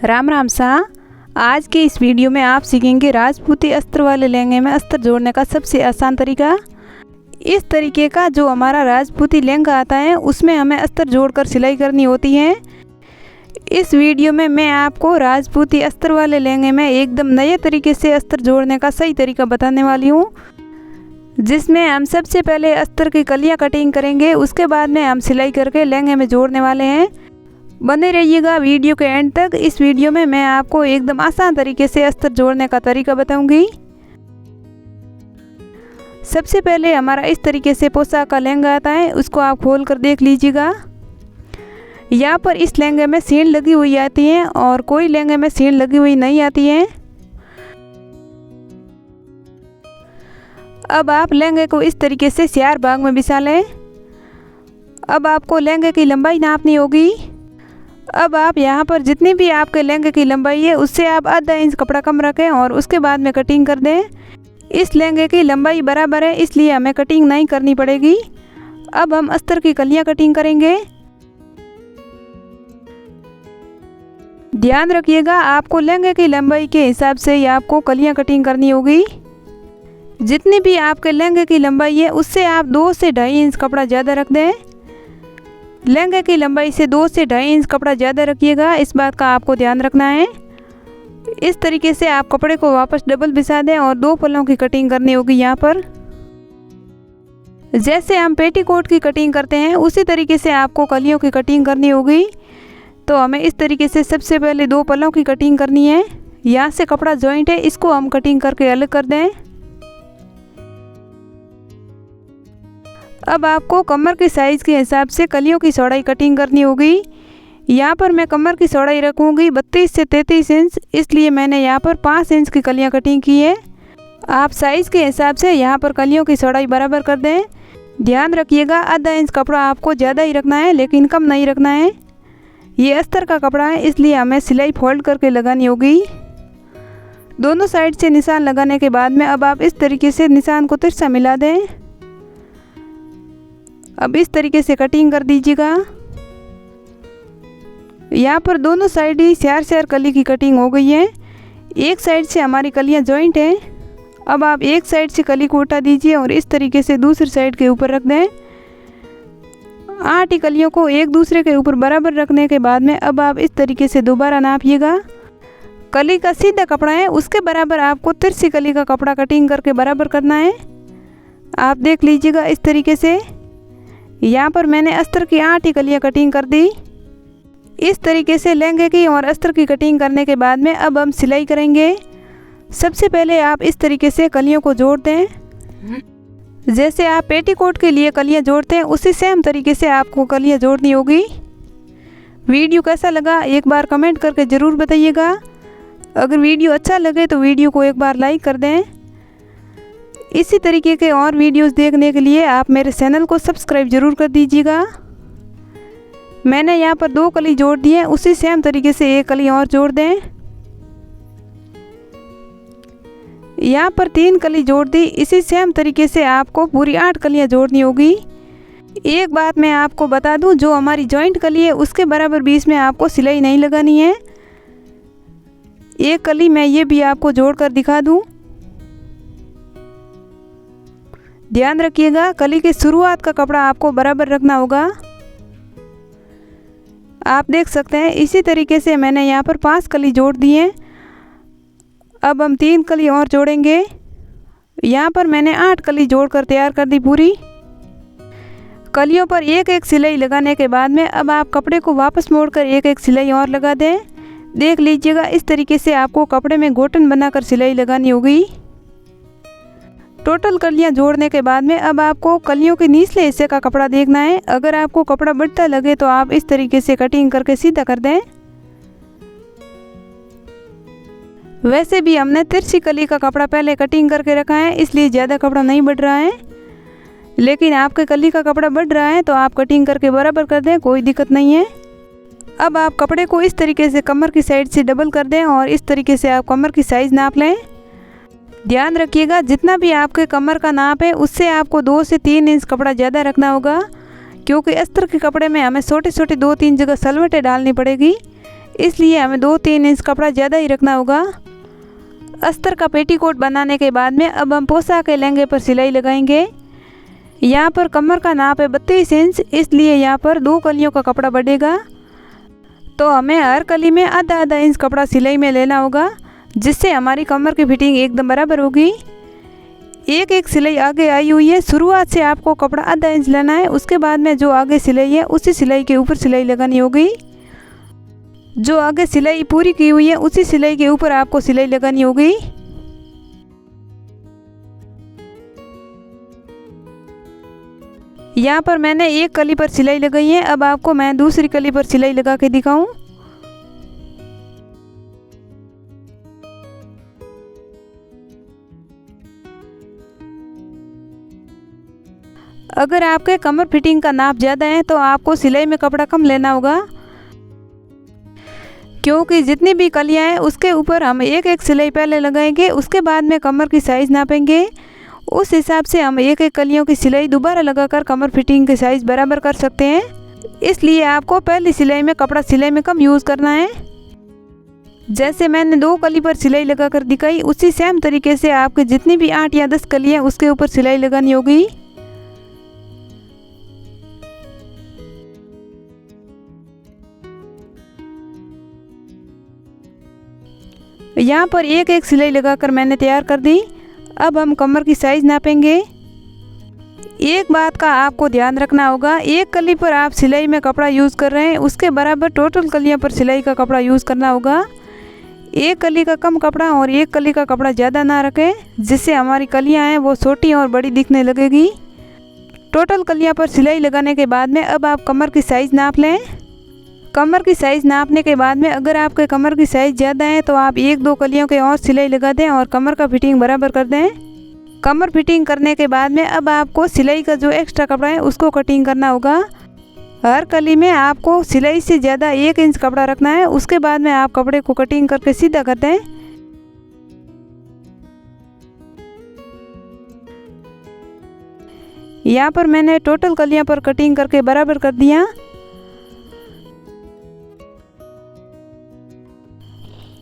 राम राम सा। आज के इस वीडियो में आप सीखेंगे राजपूती अस्तर वाले लहंगे में अस्तर जोड़ने का सबसे आसान तरीका। इस तरीके का जो हमारा राजपूती लहंगा आता है उसमें हमें अस्तर जोड़कर सिलाई करनी होती है। इस वीडियो में मैं आपको राजपूती अस्तर वाले लहंगे में एकदम नए तरीके से अस्तर जोड़ने का सही तरीका बताने वाली हूँ, जिसमें हम सबसे पहले अस्तर की कलियाँ कटिंग करेंगे, उसके बाद में हम सिलाई करके लहंगे में जोड़ने वाले हैं। बने रहिएगा वीडियो के एंड तक। इस वीडियो में मैं आपको एकदम आसान तरीके से अस्तर जोड़ने का तरीका बताऊंगी। सबसे पहले हमारा इस तरीके से पोशाक का लहंगा आता है, उसको आप खोल कर देख लीजिएगा। यहाँ पर इस लहंगे में सीन लगी हुई आती है और कोई लहंगे में सीन लगी हुई नहीं आती है। अब आप लहंगे को इस तरीके से 4 भाग में बिछा लें। अब आपको लहंगे की लंबाई नापनी होगी। अब आप यहाँ पर जितनी भी आपके लहंगे की लंबाई है उससे आप आधा इंच कपड़ा कम रखें और उसके बाद में कटिंग कर दें। इस लहंगे की लंबाई बराबर है, इसलिए हमें कटिंग नहीं करनी पड़ेगी। अब हम अस्तर की कलियाँ कटिंग करेंगे। ध्यान रखिएगा, आपको लहंगे की लंबाई के हिसाब से ही आपको कलियाँ कटिंग करनी होगी। जितनी भी आपके लहंगे की लंबाई है उससे आप 2 से 2.5 इंच कपड़ा ज़्यादा रख दें। लहंगे की लंबाई से 2 से 2.5 इंच कपड़ा ज़्यादा रखिएगा, इस बात का आपको ध्यान रखना है। इस तरीके से आप कपड़े को वापस डबल बिछा दें और 2 पल्लों की कटिंग करनी होगी। यहाँ पर जैसे हम पेटीकोट की कटिंग करते हैं उसी तरीके से आपको कलियों की कटिंग करनी होगी। तो हमें इस तरीके से सबसे पहले 2 पल्लों की कटिंग करनी है। यहाँ से कपड़ा जॉइंट है, इसको हम कटिंग करके अलग कर दें। अब आपको कमर की साइज़ के हिसाब से कलियों की चौड़ाई कटिंग करनी होगी। यहाँ पर मैं कमर की चौड़ाई रखूँगी 32 से 33 इंच, इसलिए मैंने यहाँ पर 5 इंच की कलियाँ कटिंग की है। आप साइज़ के हिसाब से यहाँ पर कलियों की चौड़ाई बराबर कर दें। ध्यान रखिएगा, आधा इंच कपड़ा आपको ज़्यादा ही रखना है, लेकिन कम नहीं रखना है। ये अस्तर का कपड़ा है, इसलिए हमें सिलाई फोल्ड करके लगानी होगी। दोनों साइड से निशान लगाने के बाद में अब आप इस तरीके से निशान को तिरछा मिला दें। अब इस तरीके से कटिंग कर दीजिएगा। यहाँ पर दोनों साइड ही 4 कली की कटिंग हो गई है। एक साइड से हमारी कलियाँ जॉइंट हैं। अब आप एक साइड से कली को उठा दीजिए और इस तरीके से दूसरी साइड के ऊपर रख दें। 8 कलियों को एक दूसरे के ऊपर बराबर रखने के बाद में अब आप इस तरीके से दोबारा नापिएगा। कली का सीधा कपड़ा है, उसके बराबर आपको तिरछी कली का कपड़ा कटिंग करके बराबर करना है। आप देख लीजिएगा इस तरीके से। यहाँ पर मैंने अस्तर की 8 कलियाँ कटिंग कर दी। इस तरीके से लहंगे की और अस्तर की कटिंग करने के बाद में अब हम सिलाई करेंगे। सबसे पहले आप इस तरीके से कलियों को जोड़ दें। जैसे आप पेटीकोट के लिए कलियाँ जोड़ते हैं उसी सेम तरीके से आपको कलियाँ जोड़नी होगी। वीडियो कैसा लगा एक बार कमेंट करके ज़रूर बताइएगा। अगर वीडियो अच्छा लगे तो वीडियो को एक बार लाइक कर दें। इसी तरीके के और वीडियोस देखने के लिए आप मेरे चैनल को सब्सक्राइब ज़रूर कर दीजिएगा। मैंने यहाँ पर 2 कली जोड़ दी है, उसी सेम तरीके से 1 कली और जोड़ दें। यहाँ पर 3 कली जोड़ दी। इसी सेम तरीके से आपको पूरी 8 कलियाँ जोड़नी होगी। एक बात मैं आपको बता दूं, जो हमारी जॉइंट कली है उसके बराबर बीच में आपको सिलाई नहीं लगानी है। एक कली मैं ये भी आपको जोड़ कर दिखा दूं। ध्यान रखिएगा, कली की शुरुआत का कपड़ा आपको बराबर रखना होगा। आप देख सकते हैं इसी तरीके से मैंने यहाँ पर 5 कली जोड़ दी हैं। अब हम 3 कली और जोड़ेंगे। यहाँ पर मैंने 8 कली जोड़कर तैयार कर दी पूरी। कलियों पर एक सिलाई लगाने के बाद में अब आप कपड़े को वापस मोड़कर एक सिलाई और लगा दें। देख लीजिएगा इस तरीके से आपको कपड़े में गोटन बनाकर सिलाई लगानी होगी। टोटल कलियाँ जोड़ने के बाद में अब आपको कलियों के निचले हिस्से का कपड़ा देखना है। अगर आपको कपड़ा बढ़ता लगे तो आप इस तरीके से कटिंग करके सीधा कर दें। वैसे भी हमने तिरछी कली का कपड़ा पहले कटिंग करके रखा है, इसलिए ज़्यादा कपड़ा नहीं बढ़ रहा है। लेकिन आपके कली का कपड़ा बढ़ रहा है तो आप कटिंग करके बराबर कर दें, कोई दिक्कत नहीं है। अब आप कपड़े को इस तरीके से कमर की साइड से डबल कर दें और इस तरीके से आप कमर की साइज़ नाप लें। ध्यान रखिएगा, जितना भी आपके कमर का नाप है उससे आपको 2 से 3 इंच कपड़ा ज़्यादा रखना होगा, क्योंकि अस्तर के कपड़े में हमें छोटे छोटे 2-3 जगह सलवटें डालनी पड़ेगी। इसलिए हमें 2-3 इंच कपड़ा ज़्यादा ही रखना होगा। अस्तर का पेटीकोट बनाने के बाद में अब हम पोशाक के लहंगे पर सिलाई लगाएंगे। यहाँ पर कमर का नाप है 32 इंच, इसलिए यहाँ पर 2 कलियों का कपड़ा बढ़ेगा। तो हमें हर कली में आधा इंच कपड़ा सिलाई में लेना होगा, जिससे हमारी कमर की फिटिंग एकदम बराबर होगी। एक सिलाई आगे आई हुई है। शुरुआत से आपको कपड़ा आधा इंच लेना है, उसके बाद में जो आगे सिलाई है उसी सिलाई के ऊपर सिलाई लगानी होगी। जो आगे सिलाई पूरी की हुई है उसी सिलाई के ऊपर आपको सिलाई लगानी होगी। यहाँ पर मैंने एक कली पर सिलाई लगाई है। अब आपको मैं दूसरी कली पर सिलाई लगा के दिखाऊं। अगर आपके कमर फिटिंग का नाप ज़्यादा है तो आपको सिलाई में कपड़ा कम लेना होगा, क्योंकि जितनी भी कलियां हैं उसके ऊपर हम एक सिलाई पहले लगाएंगे, उसके बाद में कमर की साइज़ नापेंगे। उस हिसाब से हम एक कलियों की सिलाई दोबारा लगाकर कमर फिटिंग की साइज़ बराबर कर सकते हैं। इसलिए आपको पहली सिलाई में कपड़ा सिलाई में कम यूज़ करना है। जैसे मैंने 2 कली पर सिलाई लगाकर दिखाई, उसी सेम तरीके से आपके जितनी भी 8 या 10 कली हैं उसके ऊपर सिलाई लगानी होगी। यहाँ पर एक सिलाई लगाकर मैंने तैयार कर दी। अब हम कमर की साइज़ नापेंगे। एक बात का आपको ध्यान रखना होगा, एक कली पर आप सिलाई में कपड़ा यूज़ कर रहे हैं उसके बराबर टोटल कलियों पर सिलाई का कपड़ा यूज़ करना होगा। एक कली का कम कपड़ा और एक कली का कपड़ा ज़्यादा ना रखें, जिससे हमारी कलियाँ हैं वो छोटी और बड़ी दिखने लगेगी। टोटल कलियाँ पर सिलाई लगाने के बाद में अब आप कमर की साइज़ नाप लें। कमर की साइज़ नापने के बाद में अगर आपके कमर की साइज़ ज़्यादा है तो आप 1-2 कलियों के और सिलाई लगा दें और कमर का फिटिंग बराबर कर दें। कमर फिटिंग करने के बाद में अब आपको सिलाई का जो एक्स्ट्रा कपड़ा है उसको कटिंग करना होगा। हर कली में आपको सिलाई से ज़्यादा 1 इंच कपड़ा रखना है। उसके बाद में आप कपड़े को कटिंग करके सीधा कर दें। यहाँ पर मैंने टोटल कलियाँ पर कटिंग करके बराबर कर दिया।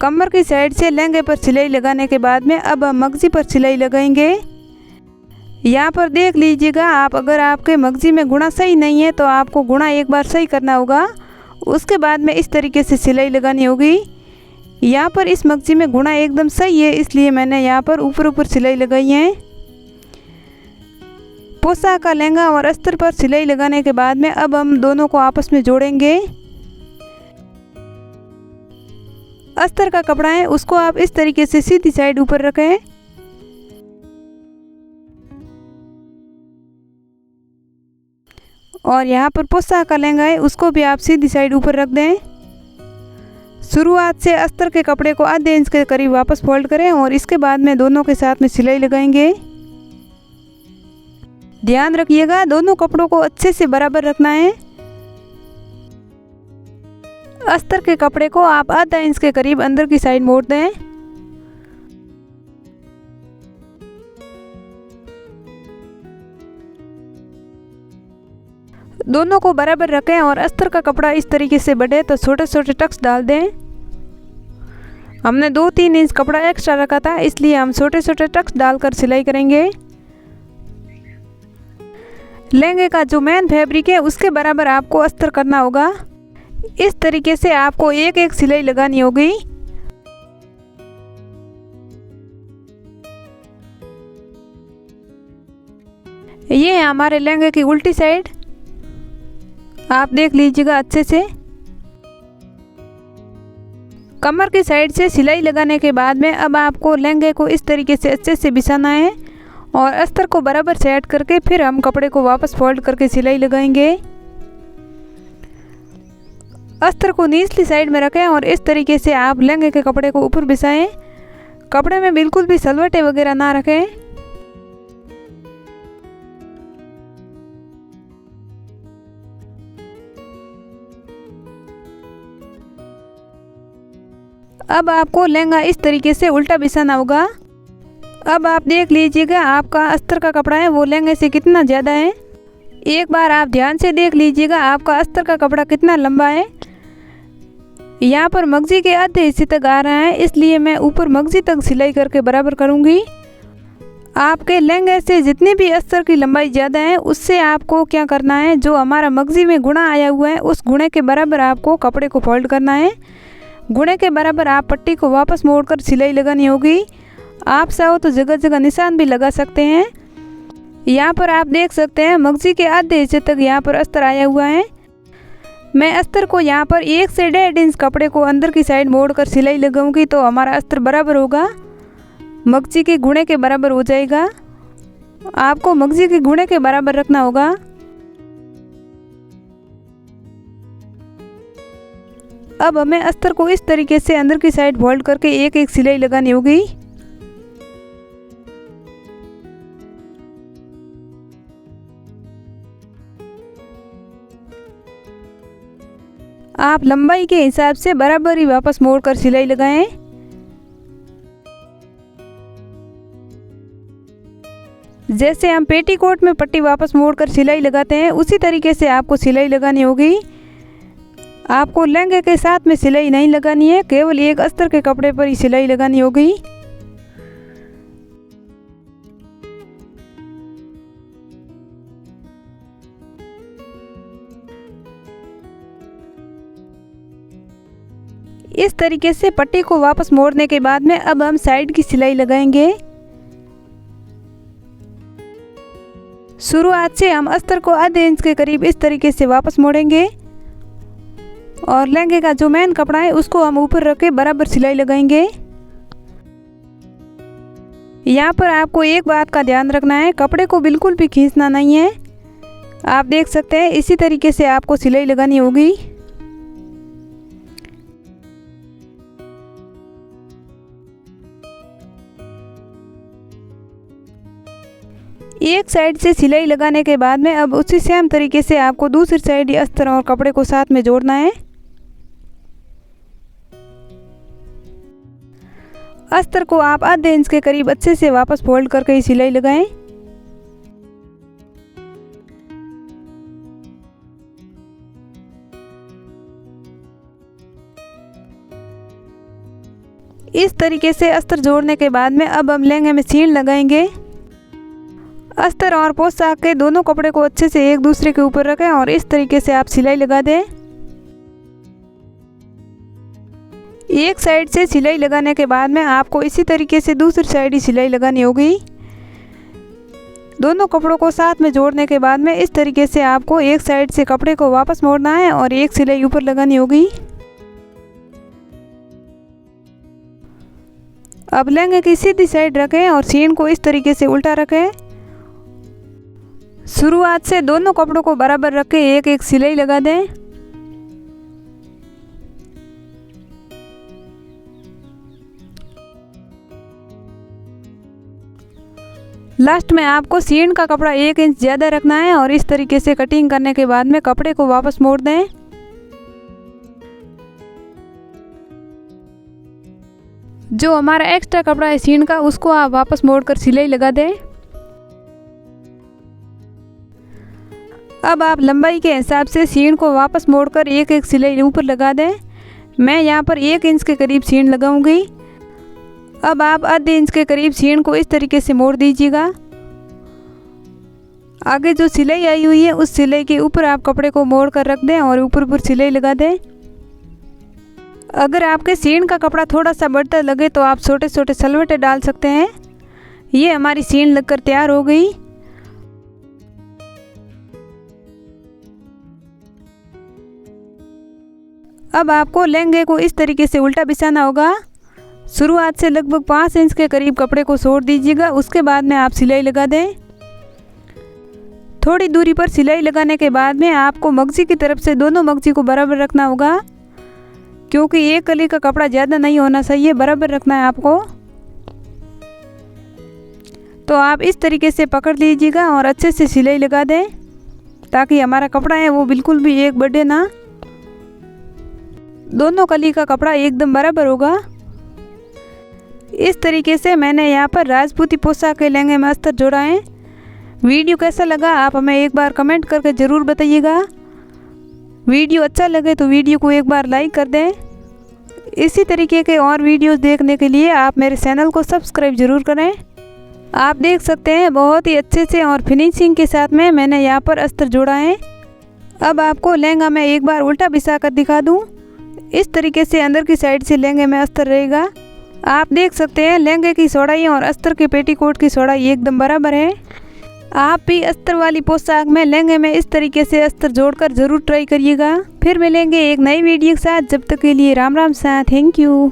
कमर की साइड से लहंगे पर सिलाई लगाने के बाद में अब हम मगजी पर सिलाई लगाएंगे। यहाँ पर देख लीजिएगा आप, अगर आपके मगजी में गुणा सही नहीं है तो आपको गुणा एक बार सही करना होगा। उसके बाद में इस तरीके से सिलाई लगानी होगी। यहाँ पर इस मगजी में गुणा एकदम सही है, इसलिए मैंने यहाँ पर ऊपर सिलाई लगाई है। पोशाक का लहंगा और अस्तर पर सिलाई लगाने के बाद में अब हम दोनों को आपस में जोड़ेंगे। अस्तर का कपड़ा है उसको आप इस तरीके से सीधी साइड ऊपर रखें। और यहाँ पर पोशाक का लहंगा है उसको भी आप सीधी साइड ऊपर रख दें। शुरुआत से अस्तर के कपड़े को आधे इंच के करीब वापस फोल्ड करें और इसके बाद में दोनों के साथ में सिलाई लगाएंगे। ध्यान रखिएगा दोनों कपड़ों को अच्छे से बराबर रखना है। अस्तर के कपड़े को आप आधा इंच के करीब अंदर की साइड मोड़ दें। दोनों को बराबर रखें और अस्तर का कपड़ा इस तरीके से बढ़े तो छोटे छोटे टक्स डाल दें। हमने 2-3 इंच कपड़ा एक्स्ट्रा रखा था, इसलिए हम छोटे छोटे टक्स डालकर सिलाई करेंगे। लहंगे का जो मेन फैब्रिक है उसके बराबर आपको अस्तर करना होगा। इस तरीके से आपको एक सिलाई लगानी होगी। ये है हमारे लहंगे की उल्टी साइड, आप देख लीजिएगा अच्छे से। कमर की साइड से सिलाई लगाने के बाद में अब आपको लहंगे को इस तरीके से अच्छे से बिछाना है और अस्तर को बराबर सेट करके फिर हम कपड़े को वापस फोल्ड करके सिलाई लगाएंगे। अस्तर को निचली साइड में रखें और इस तरीके से आप लहंगे के कपड़े को ऊपर बिछाएं। कपड़े में बिल्कुल भी सलवटें वगैरह ना रखें। अब आपको लहंगा इस तरीके से उल्टा बिछाना होगा। अब आप देख लीजिएगा आपका अस्तर का कपड़ा है वो लहंगे से कितना ज़्यादा है। एक बार आप ध्यान से देख लीजिएगा आपका अस्तर का कपड़ा कितना लंबा है। यहाँ पर मगजी के आधे हिस्से तक आ रहा है, इसलिए मैं ऊपर मगजी तक सिलाई करके बराबर करूँगी। आपके लहंगे से जितनी भी अस्तर की लंबाई ज़्यादा है उससे आपको क्या करना है, जो हमारा मगजी में गुणा आया हुआ है उस गुणे के बराबर आपको कपड़े को फोल्ड करना है। गुणे के बराबर आप पट्टी को वापस मोड़कर सिलाई लगानी होगी। आप चाहो तो जगह जगह निशान भी लगा सकते हैं। यहाँ पर आप देख सकते हैं मगजी के आधे हिस्से तक यहाँ पर अस्तर आया हुआ है। मैं अस्तर को यहाँ पर 1 से 1.5 इंच कपड़े को अंदर की साइड मोड़कर सिलाई लगाऊंगी तो हमारा अस्तर बराबर होगा, मगजी के गुणे के बराबर हो जाएगा। आपको मगजी के गुणे के बराबर रखना होगा। अब हमें अस्तर को इस तरीके से अंदर की साइड फोल्ड करके एक एक सिलाई लगानी होगी। आप लंबाई के हिसाब से बराबर ही वापस मोड़कर सिलाई लगाएं। जैसे हम पेटीकोट में पट्टी वापस मोड़कर सिलाई लगाते हैं उसी तरीके से आपको सिलाई लगानी होगी। आपको लहंगे के साथ में सिलाई नहीं लगानी है, केवल एक अस्तर के कपड़े पर ही सिलाई लगानी होगी। इस तरीके से पट्टी को वापस मोड़ने के बाद में अब हम साइड की सिलाई लगाएंगे। शुरुआत से हम अस्तर को आधे इंच के करीब इस तरीके से वापस मोड़ेंगे और लहंगे का जो मेन कपड़ा है उसको हम ऊपर रख के बराबर सिलाई लगाएंगे। यहाँ पर आपको एक बात का ध्यान रखना है, कपड़े को बिल्कुल भी खींचना नहीं है। आप देख सकते हैं इसी तरीके से आपको सिलाई लगानी होगी। एक साइड से सिलाई लगाने के बाद में अब उसी सेम तरीके से आपको दूसरी साइड अस्तर और कपड़े को साथ में जोड़ना है। अस्तर को आप आधे इंच के करीब अच्छे से वापस फोल्ड करके ही सिलाई लगाएं। इस तरीके से अस्तर जोड़ने के बाद में अब हम लहंगे में सीन लगाएंगे। अस्तर और पोशाक के दोनों कपड़े को अच्छे से एक दूसरे के ऊपर रखें और इस तरीके से आप सिलाई लगा दें। एक साइड से सिलाई लगाने के बाद में आपको इसी तरीके से दूसरी साइड ही सिलाई लगानी होगी। दोनों कपड़ों को साथ में जोड़ने के बाद में इस तरीके से आपको एक साइड से कपड़े को वापस मोड़ना है और एक सिलाई ऊपर लगानी होगी। अब लहंगे की सीधी साइड रखें और सीन को इस तरीके से उल्टा रखें। शुरुआत से दोनों कपड़ों को बराबर रख के एक एक सिलाई लगा दें। लास्ट में आपको सीन का कपड़ा 1 इंच ज़्यादा रखना है और इस तरीके से कटिंग करने के बाद में कपड़े को वापस मोड़ दें। जो हमारा एक्स्ट्रा कपड़ा है सीन का उसको आप वापस मोड़कर सिलाई लगा दें। अब आप लंबाई के हिसाब से सीन को वापस मोड़कर एक एक सिलाई ऊपर लगा दें। मैं यहाँ पर 1 इंच के करीब सीन लगाऊंगी। अब आप आधे इंच के करीब सीन को इस तरीके से मोड़ दीजिएगा। आगे जो सिलाई आई हुई है उस सिलाई के ऊपर आप कपड़े को मोड़ कर रख दें और ऊपर ऊपर सिलाई लगा दें। अगर आपके सीन का कपड़ा थोड़ा सा बढ़ता लगे तो आप छोटे छोटे सलवटे डाल सकते हैं। ये हमारी सीन लगकर तैयार हो गई। अब आपको लहंगे को इस तरीके से उल्टा बिछाना होगा। शुरुआत से लगभग 5 इंच के करीब कपड़े को छोड़ दीजिएगा, उसके बाद में आप सिलाई लगा दें। थोड़ी दूरी पर सिलाई लगाने के बाद में आपको मगजी की तरफ से दोनों मगजी को बराबर रखना होगा, क्योंकि एक कली का कपड़ा ज़्यादा नहीं होना चाहिए, बराबर रखना है आपको। तो आप इस तरीके से पकड़ लीजिएगा और अच्छे से सिलाई लगा दें ताकि हमारा कपड़ा है वो बिल्कुल भी एक बढ़े ना। दोनों कली का कपड़ा एकदम बराबर होगा। इस तरीके से मैंने यहाँ पर राजपूती पोशाक के लहंगे में अस्तर जोड़ा है। वीडियो कैसा लगा आप हमें एक बार कमेंट करके ज़रूर बताइएगा। वीडियो अच्छा लगे तो वीडियो को एक बार लाइक कर दें इसी तरीके के और वीडियोस देखने के लिए आप मेरे चैनल को सब्सक्राइब ज़रूर करें। आप देख सकते हैं बहुत ही अच्छे से और फिनिशिंग के साथ में मैंने यहाँ पर अस्तर जोड़ा है। अब आपको लहंगा में एक बार उल्टा बिछा कर दिखा दूँ। इस तरीके से अंदर की साइड से लहंगे में अस्तर रहेगा। आप देख सकते हैं लहंगे की चौड़ाई और अस्तर के पेटीकोट की चौड़ाई एकदम बराबर है। आप भी अस्तर वाली पोशाक में लहंगे में इस तरीके से अस्तर जोड़कर ज़रूर ट्राई करिएगा। फिर मिलेंगे एक नई वीडियो के साथ, जब तक के लिए राम राम सा, थैंक यू।